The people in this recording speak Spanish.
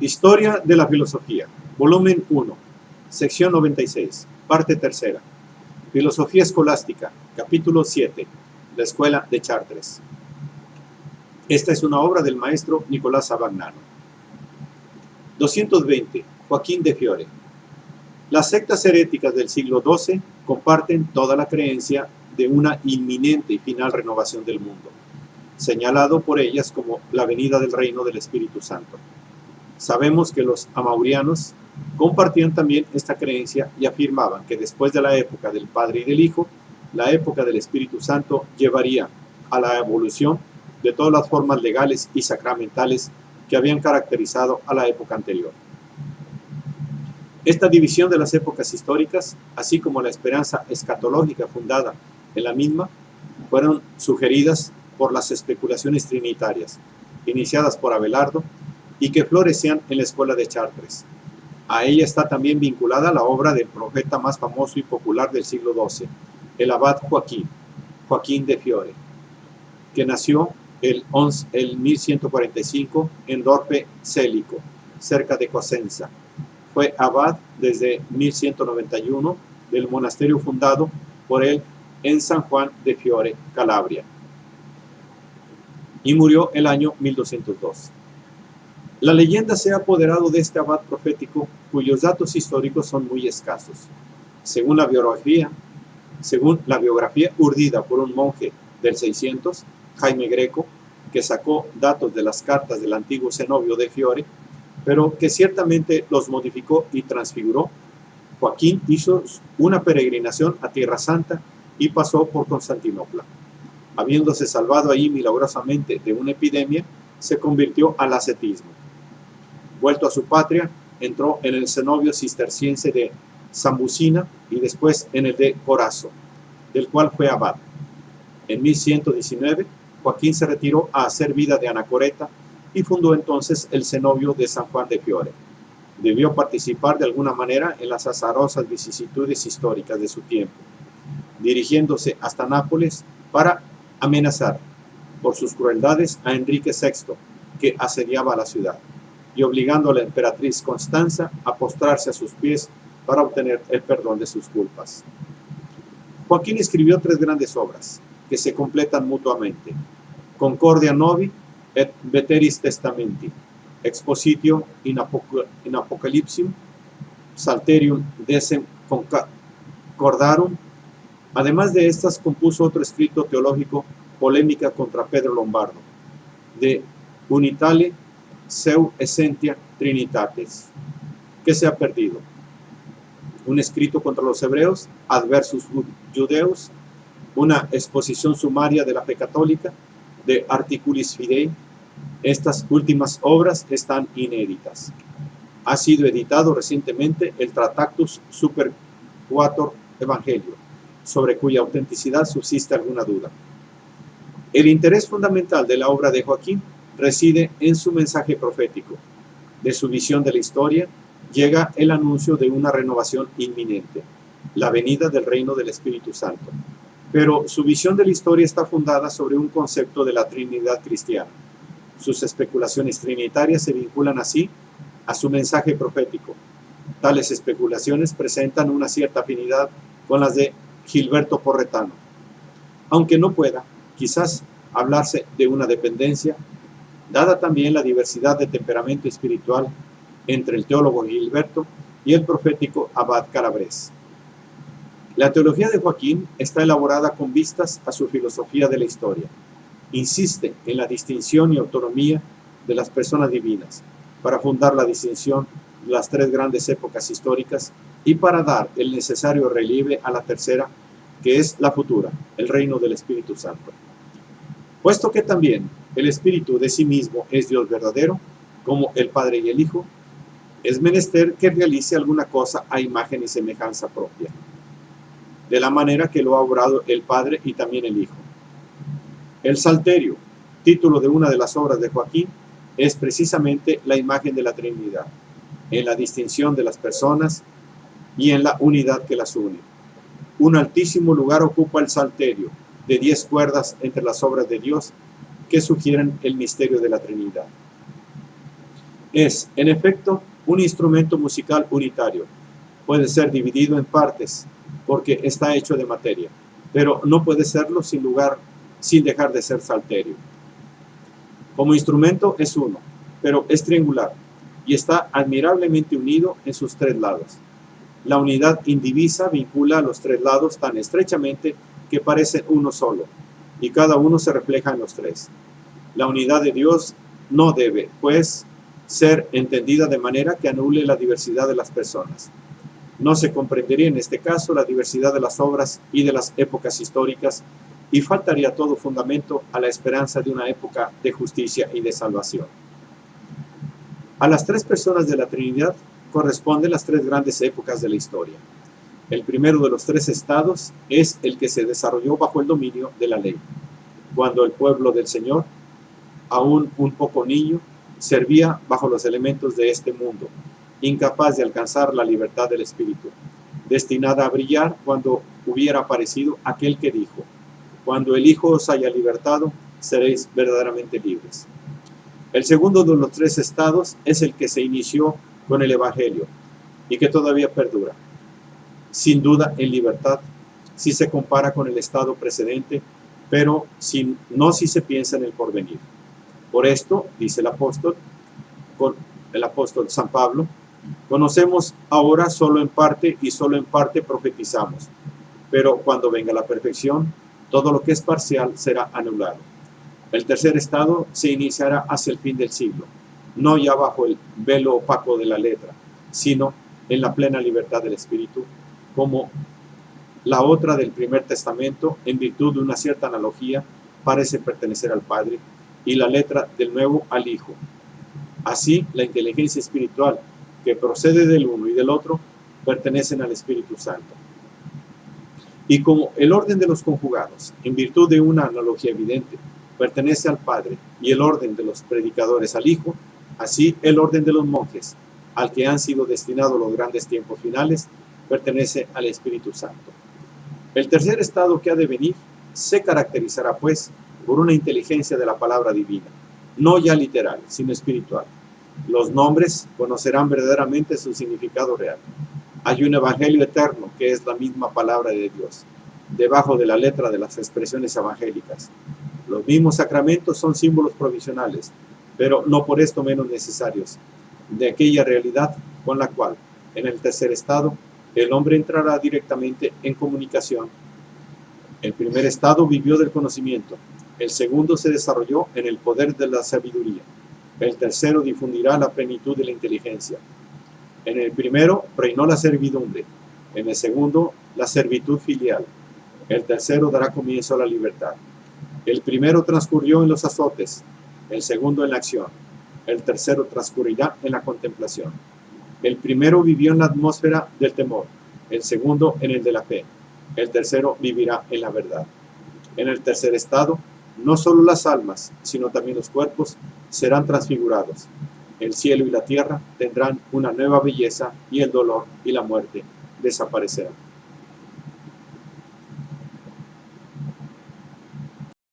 Historia de la Filosofía, volumen 1, sección 96, parte tercera. Filosofía escolástica, capítulo 7, la Escuela de Chartres. Esta es una obra del maestro Nicolás Abagnano. 220. Joaquín de Fiore. Las sectas heréticas del siglo XII comparten toda la creencia de una inminente y final renovación del mundo, señalado por ellas como la venida del reino del Espíritu Santo. Sabemos que los amaurianos compartían también esta creencia y afirmaban que después de la época del Padre y del Hijo, la época del Espíritu Santo llevaría a la evolución de todas las formas legales y sacramentales que habían caracterizado a la época anterior. Esta división de las épocas históricas, así como la esperanza escatológica fundada en la misma, fueron sugeridas por las especulaciones trinitarias, iniciadas por Abelardo, y que florecían en la escuela de Chartres. A ella está también vinculada la obra del profeta más famoso y popular del siglo XII, el abad Joaquín de Fiore, que nació el 1145 en Dorpe Célico, cerca de Cosenza. Fue abad desde 1191 del monasterio fundado por él en San Juan de Fiore, Calabria, y murió el año 1202. La leyenda se ha apoderado de este abad profético, cuyos datos históricos son muy escasos. Según la biografía urdida por un monje del 600, Jaime Greco, que sacó datos de las cartas del antiguo cenobio de Fiore, pero que ciertamente los modificó y transfiguró, Joaquín hizo una peregrinación a Tierra Santa y pasó por Constantinopla. Habiéndose salvado ahí milagrosamente de una epidemia, se convirtió al ascetismo. Vuelto a su patria, entró en el cenobio cisterciense de Sambucina y después en el de Corazo, del cual fue abad. En 1119, Joaquín se retiró a hacer vida de anacoreta y fundó entonces el cenobio de San Juan de Fiore. Debió participar de alguna manera en las azarosas vicisitudes históricas de su tiempo, dirigiéndose hasta Nápoles para amenazar por sus crueldades a Enrique VI, que asediaba la ciudad, y obligando a la emperatriz Constanza a postrarse a sus pies para obtener el perdón de sus culpas. Joaquín escribió 3 grandes obras que se completan mutuamente: Concordia Novi et Veteris Testamenti, Expositio in Apocalypsium, Psalterium Decem Concordarum. Además de estas, compuso otro escrito teológico, Polémica contra Pedro Lombardo, de Unitale Seu Essentia Trinitatis, que se ha perdido. Un escrito contra los hebreos, Adversus Judeus, una exposición sumaria de la fe católica, de Articulis Fidei. Estas últimas obras están inéditas. Ha sido editado recientemente el Tractatus Super Quator Evangelio, sobre cuya autenticidad subsiste alguna duda. El interés fundamental de la obra de Joaquín reside en su mensaje profético. De su visión de la historia llega el anuncio de una renovación inminente, la venida del reino del Espíritu Santo. Pero su visión de la historia está fundada sobre un concepto de la Trinidad cristiana. Sus especulaciones trinitarias se vinculan así a su mensaje profético. Tales especulaciones presentan una cierta afinidad con las de Gilberto Porretano, aunque no pueda, quizás, hablarse de una dependencia, dada también la diversidad de temperamento espiritual entre el teólogo Gilberto y el profético abad Calabrés. La teología de Joaquín está elaborada con vistas a su filosofía de la historia. Insiste en la distinción y autonomía de las personas divinas, para fundar la distinción de las 3 grandes épocas históricas y para dar el necesario relieve a la tercera, que es la futura, el reino del Espíritu Santo. Puesto que también el Espíritu de sí mismo es Dios verdadero, como el Padre y el Hijo, es menester que realice alguna cosa a imagen y semejanza propia, de la manera que lo ha obrado el Padre y también el Hijo. El Salterio, título de una de las obras de Joaquín, es precisamente la imagen de la Trinidad, en la distinción de las personas y en la unidad que las une. Un altísimo lugar ocupa el Salterio, de 10 cuerdas entre las obras de Dios, que sugieren el misterio de la Trinidad. Es, en efecto, un instrumento musical unitario. Puede ser dividido en partes porque está hecho de materia, pero no puede serlo sin dejar de ser salterio. Como instrumento es uno, pero es triangular y está admirablemente unido en sus tres lados. La unidad indivisa vincula a los tres lados tan estrechamente que parecen uno solo, y cada uno se refleja en los tres. La unidad de Dios no debe, pues, ser entendida de manera que anule la diversidad de las personas. No se comprendería en este caso la diversidad de las obras y de las épocas históricas, y faltaría todo fundamento a la esperanza de una época de justicia y de salvación. A las tres personas de la Trinidad corresponden las tres grandes épocas de la historia. El primero de los tres estados es el que se desarrolló bajo el dominio de la ley, cuando el pueblo del Señor, aún un poco niño, servía bajo los elementos de este mundo, incapaz de alcanzar la libertad del espíritu, destinada a brillar cuando hubiera aparecido aquel que dijo: cuando el Hijo os haya libertado, seréis verdaderamente libres. El segundo de los tres estados es el que se inició con el Evangelio y que todavía perdura, sin duda en libertad, si se compara con el estado precedente, pero no si se piensa en el porvenir. Por esto, dice el apóstol San Pablo, conocemos ahora solo en parte y solo en parte profetizamos, pero cuando venga la perfección, todo lo que es parcial será anulado. El tercer estado se iniciará hacia el fin del siglo, no ya bajo el velo opaco de la letra, sino en la plena libertad del espíritu, como la otra del primer testamento, en virtud de una cierta analogía, parece pertenecer al Padre, y la letra del nuevo al Hijo. Así, la inteligencia espiritual que procede del uno y del otro pertenecen al Espíritu Santo. Y como el orden de los conjugados, en virtud de una analogía evidente, pertenece al Padre, y el orden de los predicadores al Hijo, así el orden de los monjes, al que han sido destinados los grandes tiempos finales, pertenece al Espíritu Santo. El tercer estado que ha de venir se caracterizará, pues, por una inteligencia de la palabra divina, no ya literal, sino espiritual. Los nombres conocerán verdaderamente su significado real. Hay un evangelio eterno que es la misma palabra de Dios, debajo de la letra de las expresiones evangélicas. Los mismos sacramentos son símbolos provisionales, pero no por esto menos necesarios, de aquella realidad con la cual, en el tercer estado, el hombre entrará directamente en comunicación. El primer estado vivió del conocimiento, el segundo se desarrolló en el poder de la sabiduría, el tercero difundirá la plenitud de la inteligencia. En el primero reinó la servidumbre, en el segundo la servitud filial, el tercero dará comienzo a la libertad. El primero transcurrió en los azotes, el segundo en la acción, el tercero transcurrirá en la contemplación. El primero vivió en la atmósfera del temor, el segundo en el de la fe, el tercero vivirá en la verdad. En el tercer estado, no solo las almas, sino también los cuerpos serán transfigurados. El cielo y la tierra tendrán una nueva belleza y el dolor y la muerte desaparecerán.